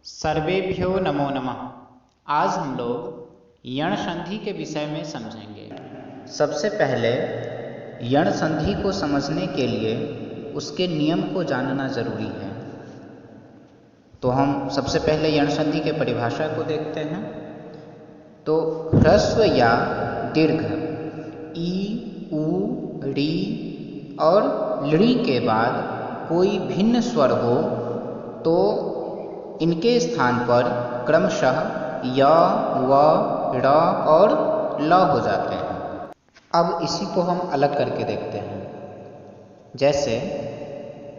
सर्वेभ्यो नमो नमः। आज हम लोग यण संधि के विषय में समझेंगे। सबसे पहले यण संधि को समझने के लिए उसके नियम को जानना जरूरी है। तो हम सबसे पहले यण संधि के परिभाषा को देखते हैं। तो ह्रस्व या दीर्घ ई, उ, री और लृ के बाद कोई भिन्न स्वर हो तो इनके स्थान पर क्रमशः य, व, ड़ और ल हो जाते हैं। अब इसी को हम अलग करके देखते हैं। जैसे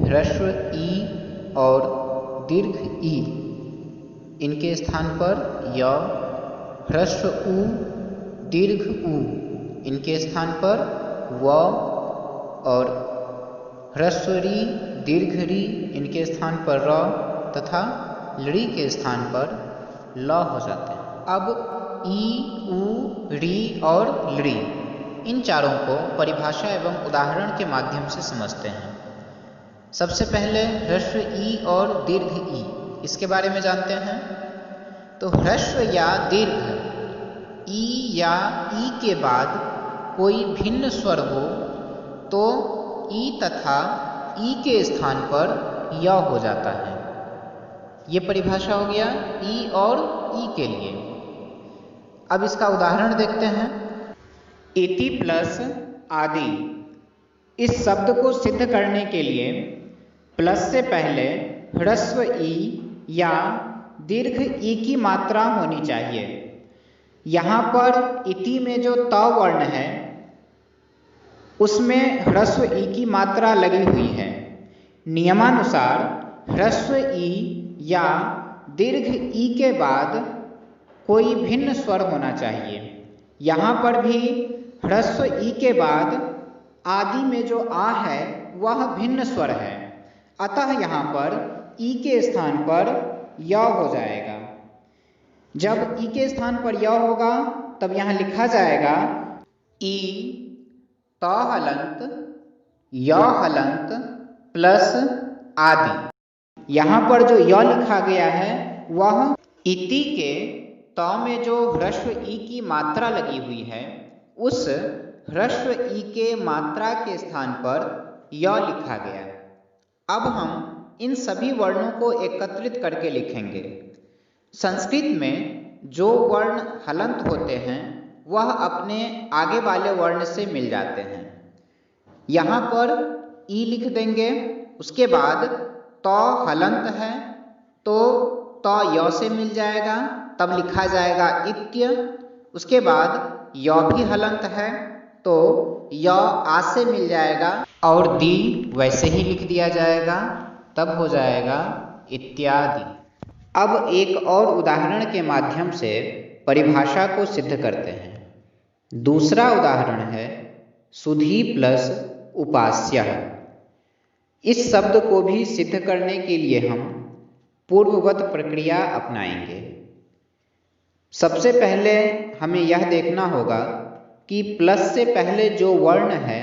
ह्रस्व ई और दीर्घ ई, इनके स्थान पर य, ह्रस्व उ, दीर्घ उ, इनके स्थान पर व और ह्रस्व री, दीर्घ री, इनके स्थान पर र तथा लृ के स्थान पर ल हो जाते हैं। अब ई, उ, री और लृ, इन चारों को परिभाषा एवं उदाहरण के माध्यम से समझते हैं। सबसे पहले ह्रस्व ई और दीर्घ ई, इसके बारे में जानते हैं। तो ह्रस्व या दीर्घ ई या ई के बाद कोई भिन्न स्वर हो तो ई तथा ई के स्थान पर य हो जाता है। ये परिभाषा हो गया ई और ई के लिए। अब इसका उदाहरण देखते हैं। इति प्लस आदि, इस शब्द को सिद्ध करने के लिए प्लस से पहले ह्रस्व ई या दीर्घ ई की मात्रा होनी चाहिए। यहाँ पर इति में जो त वर्ण है उसमें ह्रस्व ई की मात्रा लगी हुई है। नियमानुसार ह्रस्व ई या दीर्घ ई के बाद कोई भिन्न स्वर होना चाहिए। यहाँ पर भी ह्रस्व ई के बाद आदि में जो आ है वह भिन्न स्वर है, अतः यहाँ पर ई के स्थान पर य हो जाएगा। जब ई के स्थान पर य होगा तब यहाँ लिखा जाएगा ई त हलंत य हलंत प्लस आदि। यहाँ पर जो य लिखा गया है वह इति के त में जो ह्रस्व ई की मात्रा लगी हुई है उस ह्रस्व ई के मात्रा के स्थान पर य लिखा गया। अब हम इन सभी वर्णों को एकत्रित करके लिखेंगे। संस्कृत में जो वर्ण हलंत होते हैं वह अपने आगे वाले वर्ण से मिल जाते हैं। यहाँ पर ई लिख देंगे, उसके बाद त हलंत है तो त य से मिल जाएगा, तब लिखा जाएगा इत्य। उसके बाद य भी हलंत है तो य आ से मिल जाएगा और दी वैसे ही लिख दिया जाएगा, तब हो जाएगा इत्यादि। अब एक और उदाहरण के माध्यम से परिभाषा को सिद्ध करते हैं। दूसरा उदाहरण है सुधी प्लस उपास्य। इस शब्द को भी सिद्ध करने के लिए हम पूर्ववत प्रक्रिया अपनाएंगे। सबसे पहले हमें यह देखना होगा कि प्लस से पहले जो वर्ण है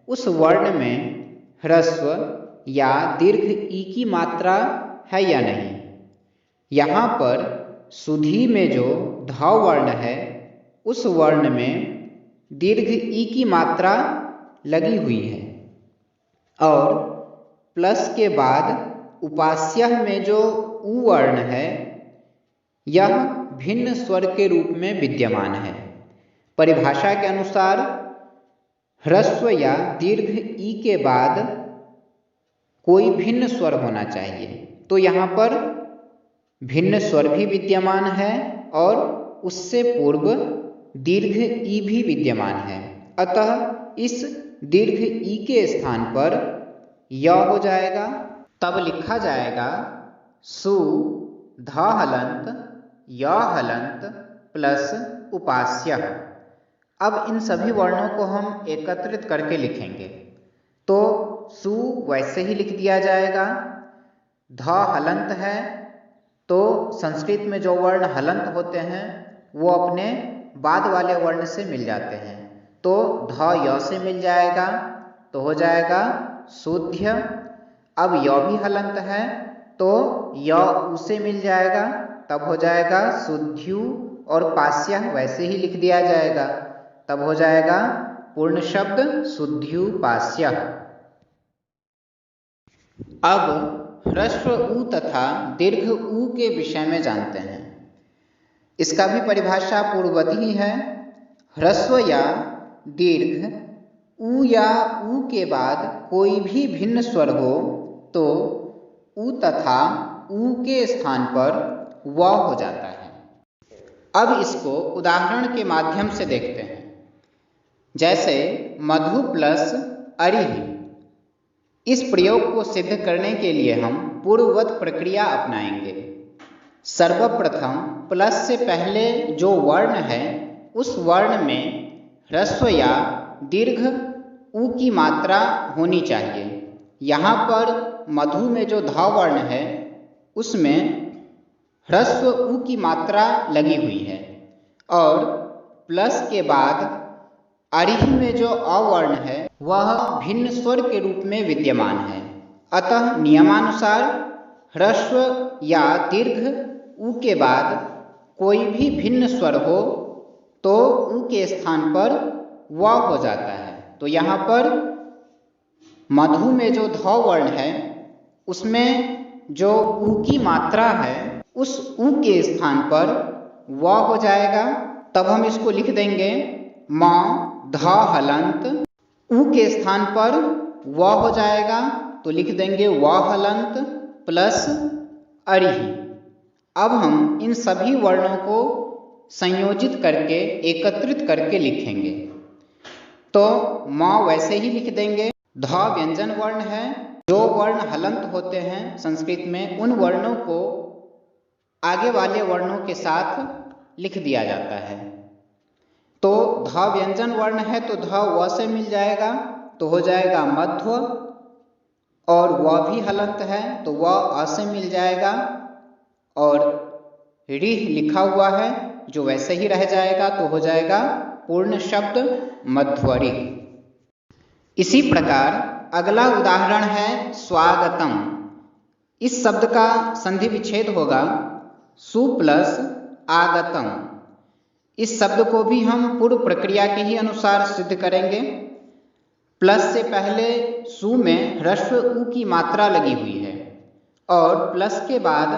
उस वर्ण में ह्रस्व या दीर्घ ई की मात्रा है या नहीं। यहाँ पर सुधी में जो ध वर्ण है उस वर्ण में दीर्घ ई की मात्रा लगी हुई है और प्लस के बाद उपास्य में जो उ वर्ण है यह भिन्न स्वर के रूप में विद्यमान है। परिभाषा के अनुसार ह्रस्व या दीर्घ ई के बाद कोई भिन्न स्वर होना चाहिए। तो यहाँ पर भिन्न स्वर भी विद्यमान है और उससे पूर्व दीर्घ ई भी विद्यमान है, अतः इस दीर्घ ई के स्थान पर य हो जाएगा। तब लिखा जाएगा सु ध हलंत य हलंत प्लस उपास्य। अब इन सभी वर्णों को हम एकत्रित करके लिखेंगे। तो सु वैसे ही लिख दिया जाएगा। ध हलंत है तो संस्कृत में जो वर्ण हलंत होते हैं वो अपने बाद वाले वर्ण से मिल जाते हैं, तो ध य से मिल जाएगा तो हो जाएगा शुद्ध। अब य भी हलंत है तो य उ से मिल जाएगा, तब हो जाएगा शुद्ध्यु, और पास्यः वैसे ही लिख दिया जाएगा, तब हो जाएगा पूर्ण शब्द शुद्ध्युपास्यः। अब ह्रस्व उ तथा दीर्घ उ के विषय में जानते हैं। इसका भी परिभाषा पूर्ववत ही है। ह्रस्व या दीर्घ उ या उ के बाद कोई भी भिन्न स्वर हो तो उ तथा उ के स्थान पर व हो जाता है। अब इसको उदाहरण के माध्यम से देखते हैं। जैसे मधु प्लस अरिह, इस प्रयोग को सिद्ध करने के लिए हम पूर्ववत प्रक्रिया अपनाएंगे। सर्वप्रथम प्लस से पहले जो वर्ण है उस वर्ण में ह्रस्व या दीर्घ उ की मात्रा होनी चाहिए। यहाँ पर मधु में जो ध वर्ण है उसमें ह्रस्व उ की मात्रा लगी हुई है, और प्लस के बाद अरिह में जो अ वर्ण है वह भिन्न स्वर के रूप में विद्यमान है। अतः नियमानुसार ह्रस्व या दीर्घ उ के बाद कोई भी भिन्न स्वर हो तो उ के स्थान पर व हो जाता है। तो यहाँ पर मधु में जो ध वर्ण है उसमें जो उ की मात्रा है उस उ के स्थान पर व हो जाएगा। तब हम इसको लिख देंगे म ध हलंत, उ के स्थान पर व हो जाएगा तो लिख देंगे व हलंत प्लस अरिह। अब हम इन सभी वर्णों को संयोजित करके एकत्रित करके लिखेंगे। तो म वैसे ही लिख देंगे। ध व्यंजन वर्ण है। जो वर्ण हलंत होते हैं संस्कृत में, उन वर्णों को आगे वाले वर्णों के साथ लिख दिया जाता है। तो ध व्यंजन वर्ण है तो ध व से मिल जाएगा, तो हो जाएगा मध्व, और व भी हलंत है तो व अ से मिल जाएगा, और रिह लिखा हुआ है जो वैसे ही रह जाएगा तो हो जाएगा पूर्ण शब्द मध्वरिह। इसी प्रकार अगला उदाहरण है स्वागतम। इस शब्द का संधि विच्छेद होगा सु प्लस आगतम। इस शब्द को भी हम पूर्व प्रक्रिया के ही अनुसार सिद्ध करेंगे। प्लस से पहले सु में ह्रस्व उ की मात्रा लगी हुई है, और प्लस के बाद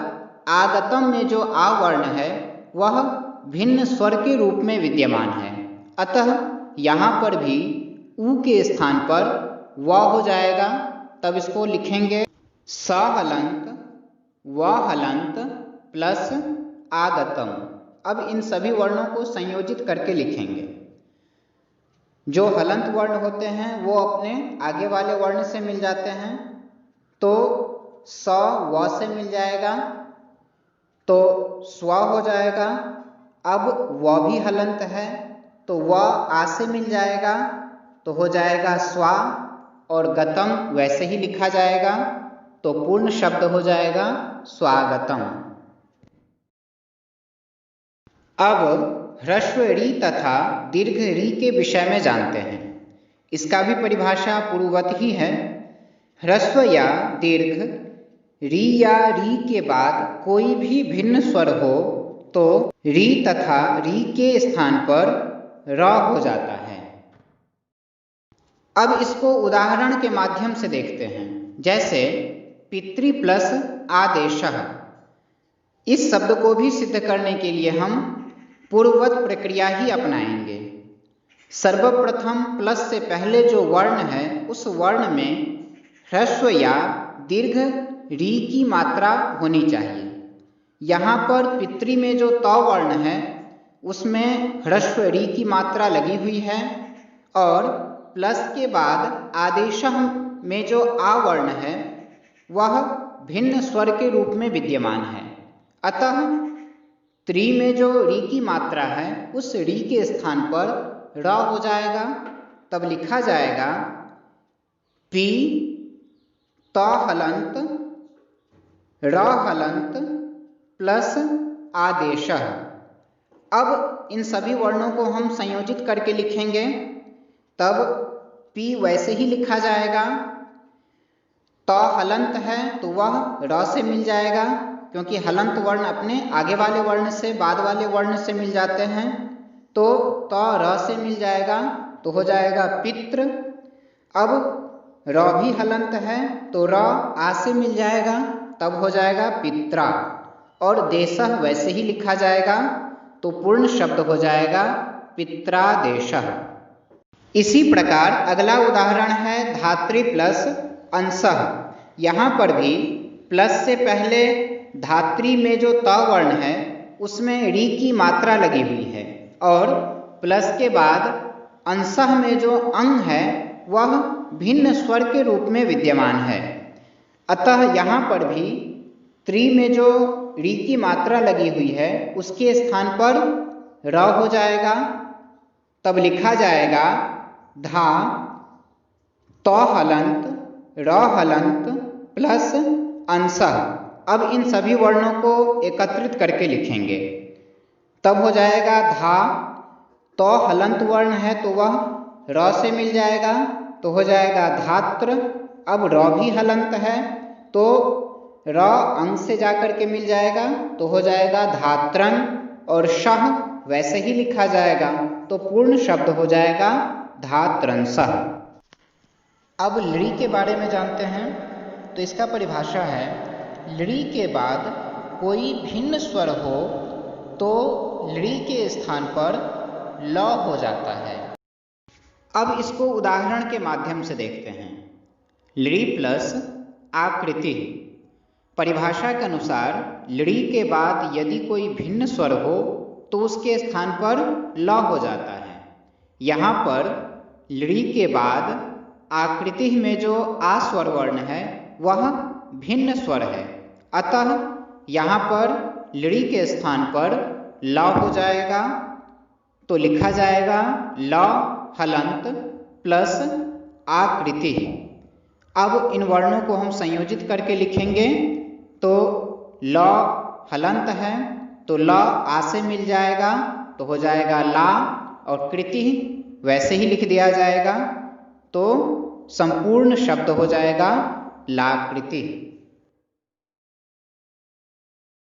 आगतम में जो आ वर्ण है वह भिन्न स्वर के रूप में विद्यमान है। अतः यहाँ पर भी उ के स्थान पर व हो जाएगा। तब इसको लिखेंगे स हलंत व हलंत प्लस आगतम। अब इन सभी वर्णों को संयोजित करके लिखेंगे। जो हलंत वर्ण होते हैं वो अपने आगे वाले वर्ण से मिल जाते हैं, तो स व से मिल जाएगा तो स्व हो जाएगा। अब व भी हलंत है तो व आ से मिल जाएगा तो हो जाएगा स्वा, और गतम वैसे ही लिखा जाएगा तो पूर्ण शब्द हो जाएगा स्वागतम। अब ह्रस्व रि तथा दीर्घ रि के विषय में जानते हैं। इसका भी परिभाषा पूर्ववत ही है। ह्रस्व या दीर्घ रि या री के बाद कोई भी भिन्न स्वर हो तो रि तथा री के स्थान पर र हो जाता है। अब इसको उदाहरण के माध्यम से देखते हैं। जैसे पितृ प्लस आदेशः। इस शब्द को भी सिद्ध करने के लिए हम पूर्ववत प्रक्रिया ही अपनाएंगे। सर्वप्रथम प्लस से पहले जो वर्ण है उस वर्ण में ह्रस्व या दीर्घ री की मात्रा होनी चाहिए। यहाँ पर पितृ में जो त वर्ण है उसमें ह्रस्व री की मात्रा लगी हुई है, और प्लस के बाद आदेशः में जो आ वर्ण है वह भिन्न स्वर के रूप में विद्यमान है। अतः त्रि में जो री की मात्रा है उस री के स्थान पर र हो जाएगा। तब लिखा जाएगा पी त हलंत र हलंत प्लस आदेशः। अब इन सभी वर्णों को हम संयोजित करके लिखेंगे। तब पी वैसे ही लिखा जाएगा त हलंत है तो वह र से मिल जाएगा, क्योंकि हलंत वर्ण अपने आगे वाले वर्ण से बाद वाले वर्ण से मिल जाते हैं। तो त र से मिल जाएगा तो हो जाएगा पित्र। अब र भी हलंत है तो र आ से मिल जाएगा, तब हो जाएगा पित्रा। और देशः वैसे ही लिखा जाएगा तो पूर्ण शब्द हो जाएगा पित्रादेशः। इसी प्रकार अगला उदाहरण है धात्री प्लस अंशः। यहाँ पर भी प्लस से पहले धात्री में जो त वर्ण है उसमें री की मात्रा लगी हुई है, और प्लस के बाद अंशः में जो अंग है वह भिन्न स्वर के रूप में विद्यमान है। अतः यहाँ पर भी त्रि में जो री की मात्रा लगी हुई है उसके स्थान पर र हो जाएगा, तब लिखा जाएगा धा त हलंत र हलंत प्लस अंशः। अब इन सभी वर्णों को एकत्रित करके लिखेंगे, तब हो जाएगा धा। त हलंत वर्ण है तो वह र से मिल जाएगा तो हो जाएगा धात्र। अब र भी हलंत है तो र अंग से जाकर के मिल जाएगा तो हो जाएगा धात्रन, और शह वैसे ही लिखा जाएगा तो पूर्ण शब्द हो जाएगा धात्रंसः। अब लृ के बारे में जानते हैं। तो इसका परिभाषा है लृ के बाद कोई भिन्न स्वर हो तो लृ के स्थान पर ल हो जाता है। अब इसको उदाहरण के माध्यम से देखते हैं। लृ प्लस आकृति। परिभाषा के अनुसार लृ के बाद यदि कोई भिन्न स्वर हो तो उसके स्थान पर ल हो जाता है। यहाँ पर लृ के बाद आकृति में जो आ स्वर वर्ण है वह भिन्न स्वर है, अतः यहाँ पर लृ के स्थान पर ल हो जाएगा तो लिखा जाएगा ल हलंत प्लस आकृति। अब इन वर्णों को हम संयोजित करके लिखेंगे तो ल हलंत है तो ल आ से मिल जाएगा तो हो जाएगा ला, और कृति वैसे ही लिख दिया जाएगा तो संपूर्ण शब्द हो जाएगा लाकृति।